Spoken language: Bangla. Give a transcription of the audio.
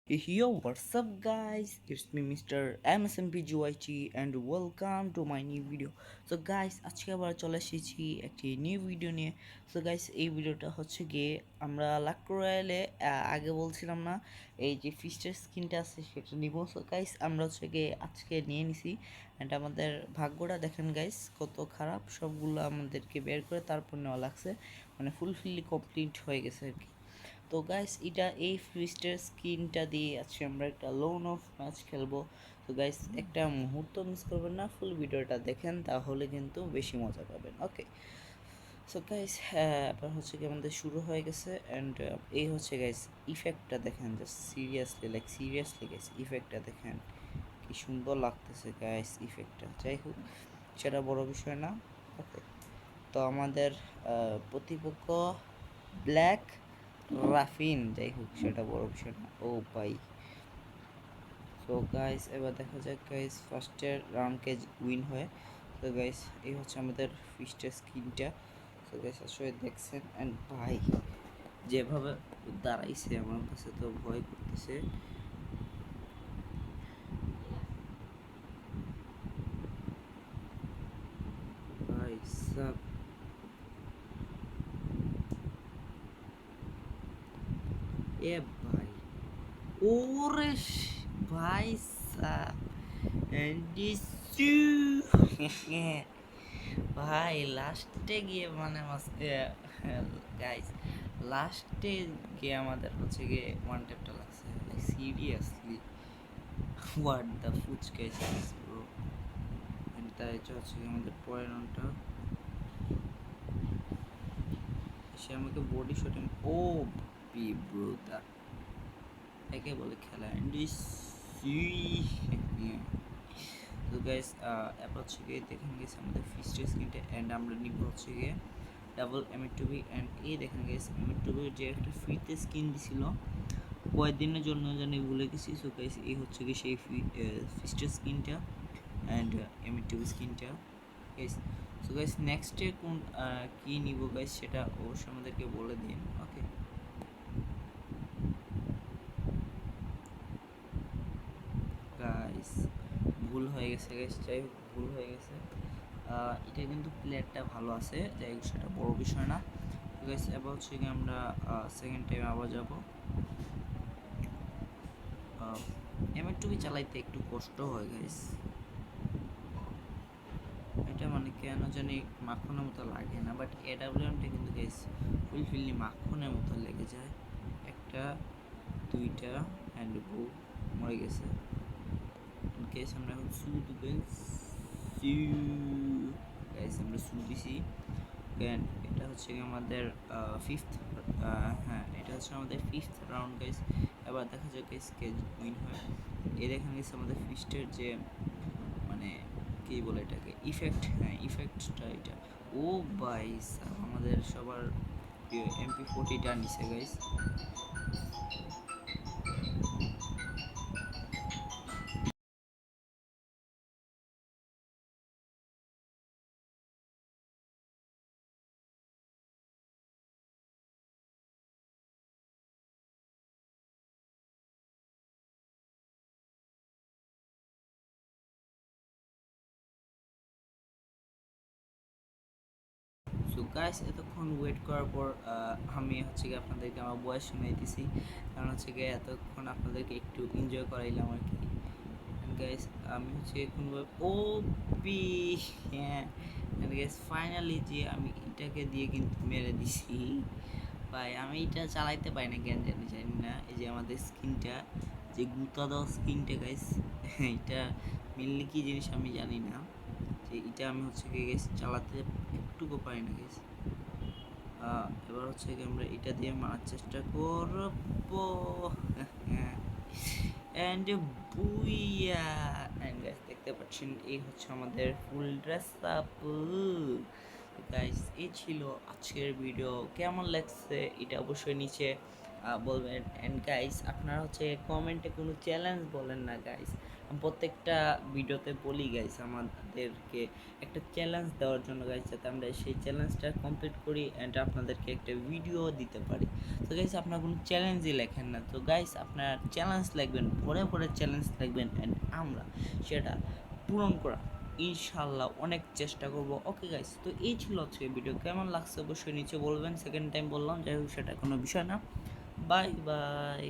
Yo, what's up, guys? It's me, Mr. MSMPGYT, and welcome to my new video. So, guys, আজকে আবার চলে এসেছি একটি নিউ ভিডিও নিয়ে। সো, গাইস, এই ভিডিওটা হচ্ছে গিয়ে আমরা লাক রয়্যালে আগে বলছিলাম না এই যে ফিস্টের স্কিনটা আছে সেটা নিব। সো, গাইস, আমরা হচ্ছে গিয়ে আজকে নিয়ে নিছি অ্যান্ড আমাদের ভাগ্যটা দেখেন, গাইস, কত খারাপ। সবগুলো আমাদেরকে বের করে তারপর নেওয়া লাগছে, মানে ফুলফিলি কমপ্লিট হয়ে গেছে আর কি। তো গাইস এটা এই ফিস্টের স্কিনটা দিয়ে আজকে আমরা একটা লোন অফ ম্যাচ খেলবো। তো গাইস একটা মুহূর্ত মিস করবেন না, ফুল ভিডিওটা দেখেন তাহলে কিন্তু বেশি মজা পাবেন। ওকে, সো গাইস এবার হচ্ছে কি আমাদের শুরু হয়ে গেছে অ্যান্ড এই হচ্ছে গাইস ইফেক্টটা দেখেন, জাস্ট সিরিয়াসলি গাইস ইফেক্টটা দেখেন কি সুন্দর লাগতেছে গাইস ইফেক্টটা। যাই হোক, সেটা বড় বিষয় না। ওকে, তো আমাদের প্রতিপক্ষ ব্ল্যাক রাফিন, যাই হোক সেটা বড় বিষয় না। ও ভাই, তো গাইস এবার দেখা যাক গাইস ফার্স্টের রাউন্ডকে উইন হয়। তো গাইস এই হচ্ছে আমাদের ফিস্টের স্কিনটা। তো গাইস আসলে দেখছেন অ্যান্ড ভাই যেভাবে দাঁড়াইছে আমার কাছে তো ভয় করতেছে। ভাই সাব, এ ভাই, ওরে ভাই সাব ভাই লাস্টে গিয়ে মানে গাইস লাস্টে গিয়ে আমাদের হচ্ছে গিয়ে ওয়ান ট্যাপটা লাগছে, like seriously what the fuchka is bro. And তাই হচ্ছে গিয়ে আমাদের পরের রাউন্ডটা সে আমাকে বডি শট ও বি ব্রো, দা একে বলে খেলা এন্ড তো গাইস এবার হচ্ছে গিয়ে দেখেন গেছে আমাদের ফিস্টের স্কিনটা অ্যান্ড আমরা নিব হচ্ছে গিয়ে ডাবল এমএ2বি অ্যান্ড এই দেখেন গেছে এমএ2বির যে একটা ফ্রিতে স্কিন দিছিল কয়েকদিনের জন্য জানি ভুলে গেছি। সো গাইস এই হচ্ছে কি সেই ফিস্টের স্কিনটা অ্যান্ড এমএ2বি স্কিনটা গাইস। সো গাইস নেক্সটে কোন কী নিব গাইস সেটা অবশ্যই আমাদেরকে বলে দিন। ওকে গাইস, ভুল হয়ে গেছে গাইস, যাই হোক ভুল হয়ে গেছে। এটা কিন্তু প্লেয়ারটা ভালো আছে, যাই হোক সেটা বড় বিষয় না। গাইস এবার হচ্ছে কি আমরা সেকেন্ড টাইম আবার যাব। এমএ2বি চালাইতে একটু কষ্ট হয় গাইস, এটা মানে কেন জানি মাখনের মতো লাগে না, বাট এডাব্লিউএমটা কিন্তু গাইস ফুলফিলি মাখনের মতো লেগে যায়। একটা দুইটা অ্যান্ড বউ মরে গেছে। গাইস আমরা এখন সু দিবেন, গাইস আমরা সু দিছি। দেন এটা হচ্ছে আমাদের ফিফথ, হ্যাঁ এটা হচ্ছে আমাদের ফিফথ রাউন্ড গাইস। এবার দেখা যাক গাইস কে উইন হয়। এই দেখেন গেছে আমাদের ফিস্টের যে মানে কি বলে এটাকে ইফেক্ট, হ্যাঁ ইফেক্টটা এটা। ও ভাই আমাদের সবার MP40টা নিছে গাইস। সো গাইস এতক্ষণ ওয়েট করার পর আমি হচ্ছে গিয়ে আপনাদেরকে আমার বয়স শুনাইতেছি, কারণ হচ্ছে গিয়ে এতক্ষণ আপনাদেরকে একটু এনজয় করাইলাম আর কি। গাইস আমি হচ্ছে এখন ও পি, হ্যাঁ গাইস ফাইনালি যে আমি এটাকে দিয়ে কিন্তু মেরে দিছি ভাই। আমি এটা চালাইতে পারি না কেন জানি, জানি না। এই যে আমাদের স্কিনটা, যে গুতা দেওয়া স্কিনটা গাইস, এটা মেনলি কি জিনিস আমি জানি না, যে এটা আমি হচ্ছে কি গাইস চালাতে একটুকু পারি না গাইস। এবার হচ্ছে কি আমরা এটা দিয়ে মারার চেষ্টা করব অ্যান্ড বুইয়া। অ্যান্ড গাইস দেখতে পাচ্ছেন এই হচ্ছে আমাদের ফুল ড্রেস আপ। গাইস এই ছিল আজকের ভিডিও, কেমন লাগছে এটা অবশ্যই নিচে বলবেন। অ্যান্ড গাইস আপনারা হচ্ছে কমেন্টে কোনো চ্যালেঞ্জ বলেন না গাইস, প্রত্যেকটা ভিডিওতে বলি গাইস আমাদেরকে একটা চ্যালেঞ্জ দেওয়ার জন্য গাইস, যাতে আমরা সেই চ্যালেঞ্জটা কমপ্লিট করি অ্যান্ড আপনাদেরকে একটা ভিডিও দিতে পারি। তো গাইস আপনারা কোনো চ্যালেঞ্জই লেখেন না, তো গাইস আপনার চ্যালেঞ্জ লিখবেন, পরে পরে চ্যালেঞ্জ লিখবেন অ্যান্ড আমরা সেটা পূরণ করা ইনশাল্লাহ অনেক চেষ্টা করব। ওকে গাইস, তো এই ছিল হচ্ছে ভিডিও, কেমন লাগছে অবশ্যই নিচে বলবেন। সেকেন্ড টাইম বললাম, যাই হোক সেটা কোনো বিষয় না। Bye bye.